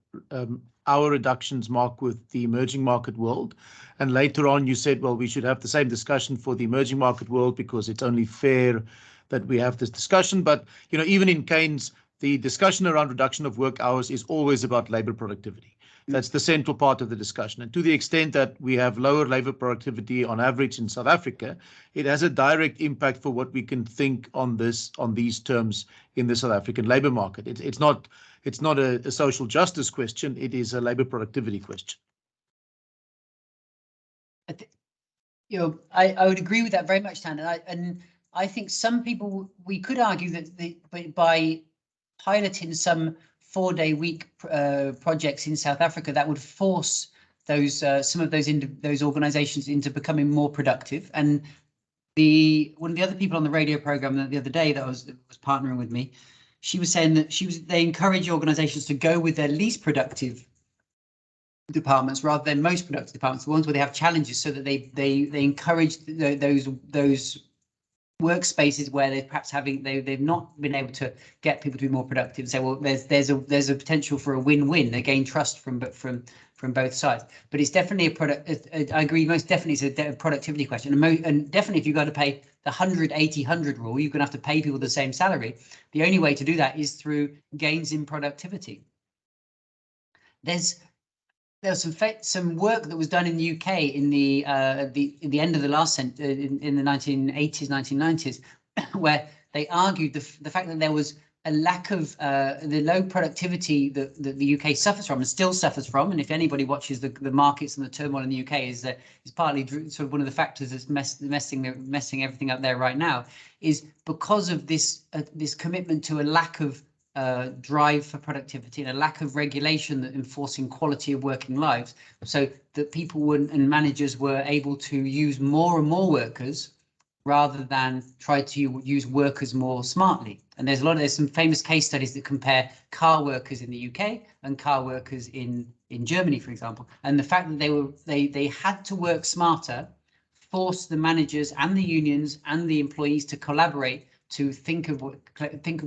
reductions, Mark, with the emerging market world. And later on, you said, well, we should have the same discussion for the emerging market world because it's only fair that we have this discussion. But, you know, even in Keynes, the discussion around reduction of work hours is always about labor productivity. That's the central part of the discussion. And to the extent that we have lower labor productivity on average in South Africa, it has a direct impact for what we can think on these terms in the South African labor market. It's not a social justice question. It is a labor productivity question. I would agree with that very much, Stan. And I think some people, we could argue that by piloting some 4-day week projects in South Africa, that would force some of those organisations into becoming more productive. And one of the other people on the radio programme the other day that was partnering with me, she was saying that they encourage organisations to go with their least productive departments rather than most productive departments, the ones where they have challenges, so that they encourage those workspaces where they've not been able to get people to be more productive and say, well, there's a potential for a win-win. They gain trust from both sides. But it's definitely I agree, most definitely it's a productivity question. And definitely if you've got to pay the 100-80-100 rule, you're going to have to pay people the same salary. The only way to do that is through gains in productivity. There's some work that was done in the UK in the end of the last century, in the 1980s, 1990s, where they argued the fact that there was a lack of the low productivity that the UK suffers from and still suffers from. And if anybody watches the markets and the turmoil in the UK, is partly sort of one of the factors that's messing everything up there right now, is because of this commitment to a lack of drive for productivity and a lack of regulation that enforcing quality of working lives, so that people and managers were able to use more and more workers rather than try to use workers more smartly. And there's some famous case studies that compare car workers in the UK and car workers in Germany, for example. And the fact that they had to work smarter force the managers and the unions and the employees to collaborate to think of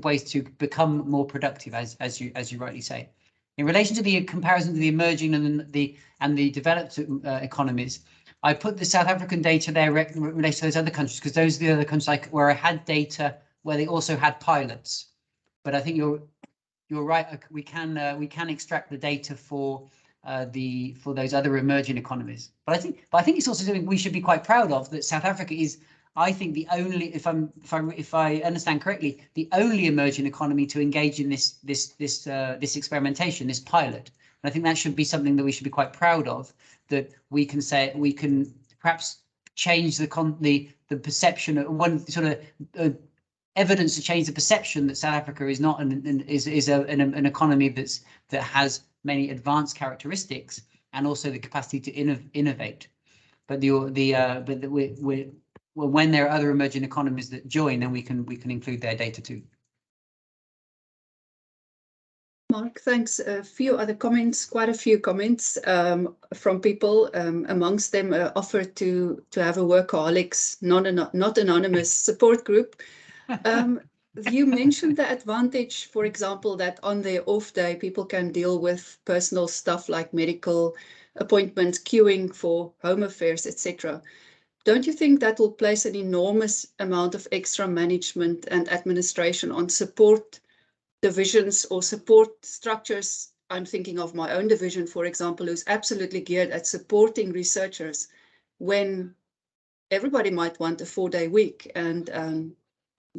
ways to become more productive, as you rightly say. In relation to the comparison to the emerging and the developed economies, I put the South African data there in relation to those other countries, because those are the other countries where I had data where they also had pilots. But I think you're right. We can extract the data for those other emerging economies. But I think it's also something we should be quite proud of, that South Africa is, I think, the only, if I understand correctly, the only emerging economy to engage in this experimentation, this pilot. And I think that should be something that we should be quite proud of, that we can say we can perhaps change the perception of one sort of evidence to change the perception that South Africa is not an economy that has many advanced characteristics and also the capacity to innovate. But when there are other emerging economies that join, then we can include their data too. Mark, thanks. A few other comments, quite a few comments from people. Amongst them, offered to have a workaholics, not anonymous support group. You mentioned the advantage, for example, that on their off day, people can deal with personal stuff like medical appointments, queuing for home affairs, etc. Don't you think that will place an enormous amount of extra management and administration on support divisions or support structures? I'm thinking of my own division, for example, who's absolutely geared at supporting researchers, when everybody might want a 4-day week, and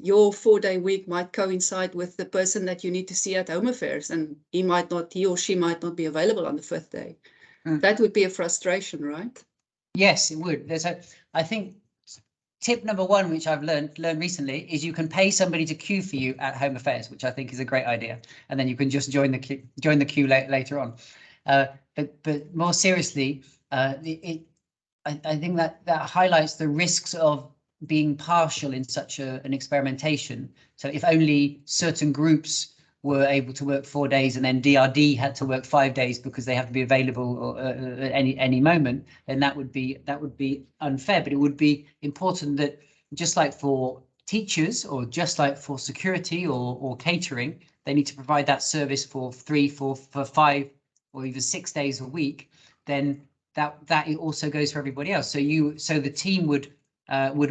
your 4-day week might coincide with the person that you need to see at home affairs, and he or she might not be available on the 5th day. That would be a frustration, right? Yes, it would. I think tip number one, which I've learned recently, is you can pay somebody to queue for you at home affairs, which I think is a great idea, and then you can just join the queue later on. But more seriously, I think that highlights the risks of being partial in such an experimentation. So if only certain groups were able to work 4 days and then DRD had to work 5 days because they have to be available at any moment, then that would be unfair. But it would be important that, just like for teachers or just like for security or catering, they need to provide that service for 3, 4, 5 or even 6 days a week. Then that it also goes for everybody else. So the team would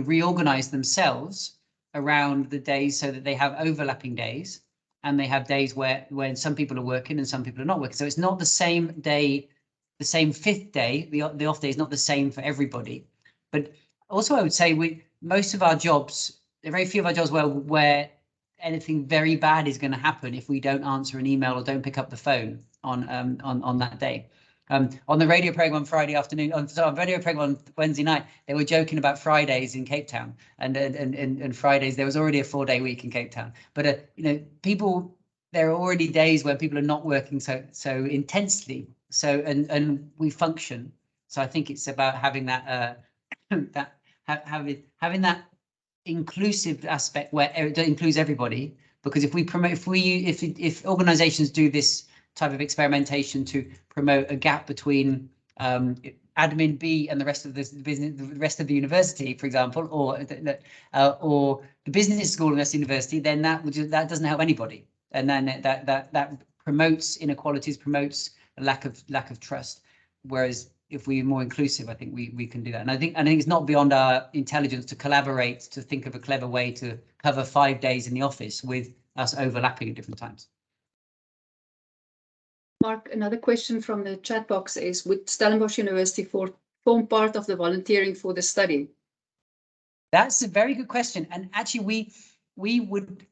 reorganize themselves around the days so that they have overlapping days, and they have days when some people are working and some people are not working. So it's not the same day, the same 5th day. The off day is not the same for everybody. But also, I would say most of our jobs, very few of our jobs where anything very bad is going to happen if we don't answer an email or don't pick up the phone on that day. On the radio program on Friday afternoon, on radio program on Wednesday night, they were joking about Fridays in Cape Town, and Fridays there was already a 4-day week in Cape Town. But people, there are already days where people are not working so intensely. So and we function. So I think it's about having that having that inclusive aspect where it includes everybody. Because if organizations do this type of experimentation to promote a gap between admin B and the rest of the business, the rest of the university, for example, or the business school and the university, then that doesn't help anybody, and then that promotes inequalities, promotes a lack of trust. Whereas if we're more inclusive, I think we can do that. And I think it's not beyond our intelligence to collaborate, to think of a clever way to cover 5 days in the office with us overlapping at different times. Mark, another question from the chat box is, would Stellenbosch University form part of the volunteering for the study? That's a very good question. And actually, we would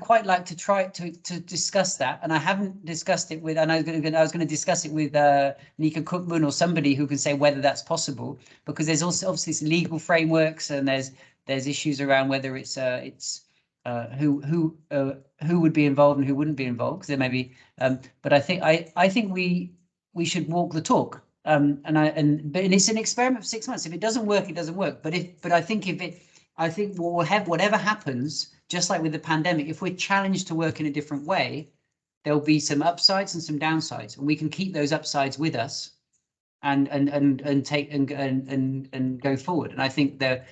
quite like to try to discuss that. And I haven't discussed it with, and I was going to discuss it with Nika Cookman or somebody who can say whether that's possible, because there's also obviously legal frameworks, and there's issues around whether it's who would be involved and who wouldn't be involved, because there may be. But I think we should walk the talk. But it's an experiment for 6 months. If it doesn't work, it doesn't work. But I think whatever happens, just like with the pandemic, if we're challenged to work in a different way, there'll be some upsides and some downsides, and we can keep those upsides with us, and take and go forward. And I think the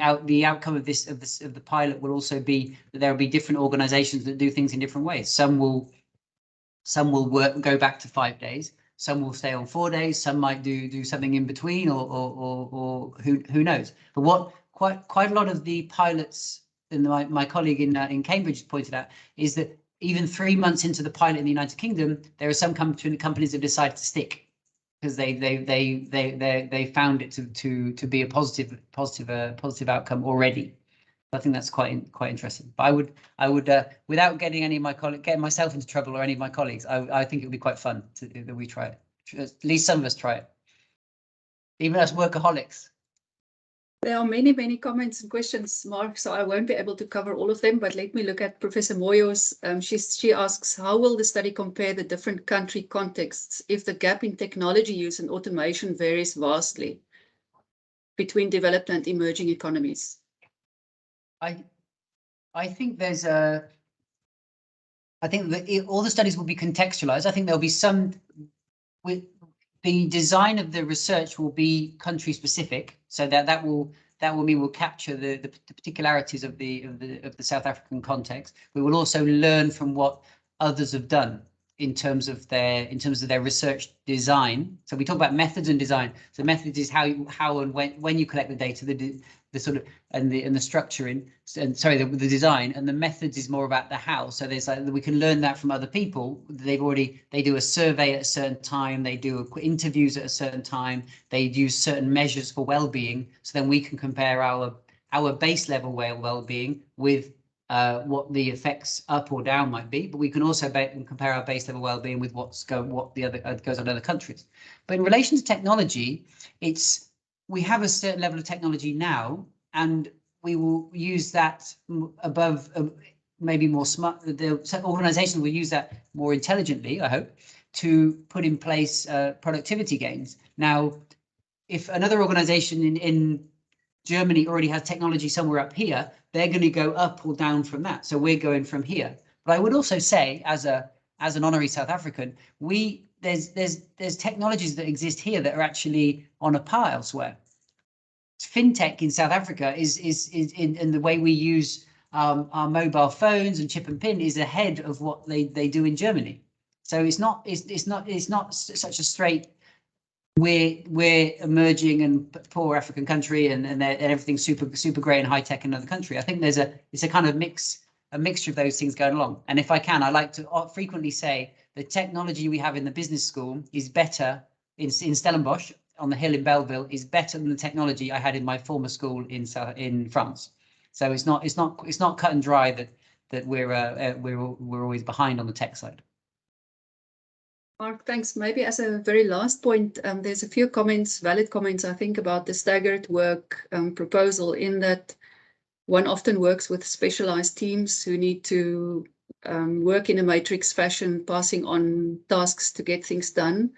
outcome of the pilot will also be that there will be different organizations that do things in different ways. Some will go back to 5 days, some will stay on 4 days, some might do something in between, or who knows. But what quite a lot of the pilots, and my colleague in Cambridge pointed out, is that even 3 months into the pilot in the United Kingdom, there are some companies that decided to stick because they found it to be a positive outcome already. I think that's quite interesting. But I would without getting myself into trouble or any of my colleagues, I think it would be quite fun that we try it. At least some of us try it, even us workaholics. There are many comments and questions, Mark, so I won't be able to cover all of them, but let me look at Professor Moyo's. She asks, how will the study compare the different country contexts if the gap in technology use and automation varies vastly between developed and emerging economies? I think there's I think that all the studies will be contextualized. I think there'll be some with the design of the research will be country specific, so that will mean we'll capture the particularities of the South African context. We will also learn from what others have done in terms of their research design. So we talk about methods and design. So methods is how and when you collect the data, the sort of and the structuring, and sorry, the design, and the methods is more about the how. So there's like we can learn that from other people. They do a survey at a certain time, they do interviews at a certain time, they use certain measures for well-being. So then we can compare our base level well-being with what the effects up or down might be, but we can also compare our base level well-being with what goes on in other countries. But in relation to technology, we have a certain level of technology now, and we will use that above maybe more smart. The organizations will use that more intelligently, I hope, to put in place productivity gains. Now, if another organization in Germany already has technology somewhere up here, they're going to go up or down from that. So we're going from here. But I would also say, as an honorary South African, there's technologies that exist here that are actually on a par elsewhere. Fintech in South Africa is in the way we use our mobile phones and chip and pin is ahead of what they do in Germany. So it's not such a straight we're emerging and poor African country and everything's super great and high tech in another country. I think it's a kind of a mixture of those things going along. And if I can, I like to frequently say the technology we have in the business school is better in Stellenbosch on the hill in Belleville is better than the technology I had in my former school in France. So it's not cut and dry that we're always behind on the tech side. Mark, thanks. Maybe as a very last point, there's a few valid comments, I think, about the staggered work proposal, in that one often works with specialized teams who need to work in a matrix fashion, passing on tasks to get things done.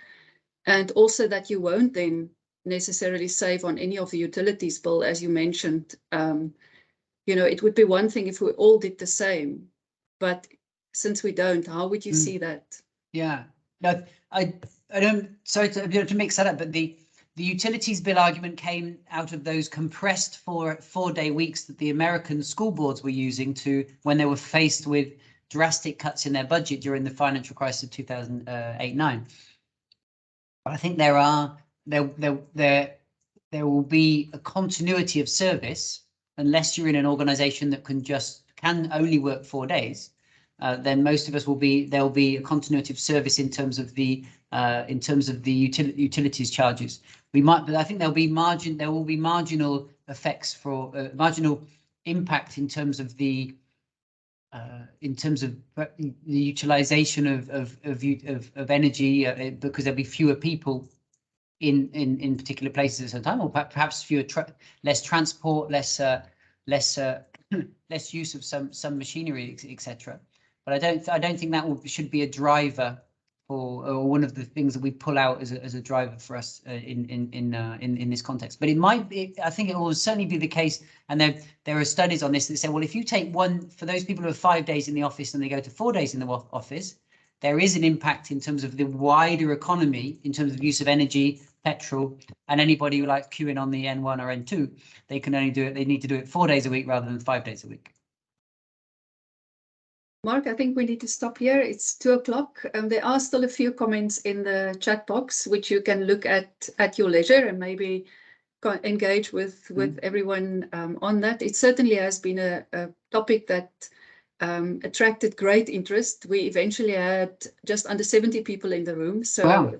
And also that you won't then necessarily save on any of the utilities bill, as you mentioned. It would be one thing if we all did the same, but since we don't, how would you see that? Yeah. No, I don't. Sorry to mix that up, but the utilities bill argument came out of those compressed 4-day weeks that the American school boards were using when they were faced with drastic cuts in their budget during the financial crisis of 2008-9. But I think there will be a continuity of service unless you're in an organization that can only work 4 days. Then most of us there'll be a continuity of service in terms of the utilities charges. But I think there will be marginal effects for marginal impact in terms of the utilization of energy, because there'll be fewer people in particular places at a time, or perhaps less transport, less use of some machinery, etc. But I don't think that should be a driver or one of the things that we pull out as a driver for us in this context. But I think it will certainly be the case, and there are studies on this that say, well, if you take for those people who are 5 days in the office and they go to 4 days in the office, there is an impact in terms of the wider economy, in terms of use of energy, petrol, and anybody who likes queuing on the N1 or N2, they can only do it, they need to do it 4 days a week rather than 5 days a week. Mark, I think we need to stop here. It's 2 o'clock. There are still a few comments in the chat box, which you can look at your leisure and maybe engage with everyone on that. It certainly has been a topic that attracted great interest. We eventually had just under 70 people in the room, so wow.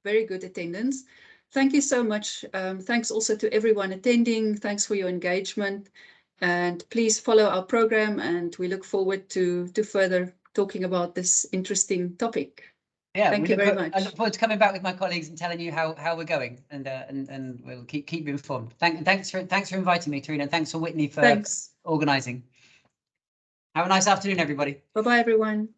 Very good attendance. Thank you so much. Thanks also to everyone attending. Thanks for your engagement. And please follow our program, and we look forward to further talking about this interesting topic. Yeah, thank you very much. I look forward to coming back with my colleagues and telling you how we're going, and we'll keep you informed. Thanks for inviting me, Tarina, and thanks for Whitney for organising. Have a nice afternoon, everybody. Bye-bye, everyone.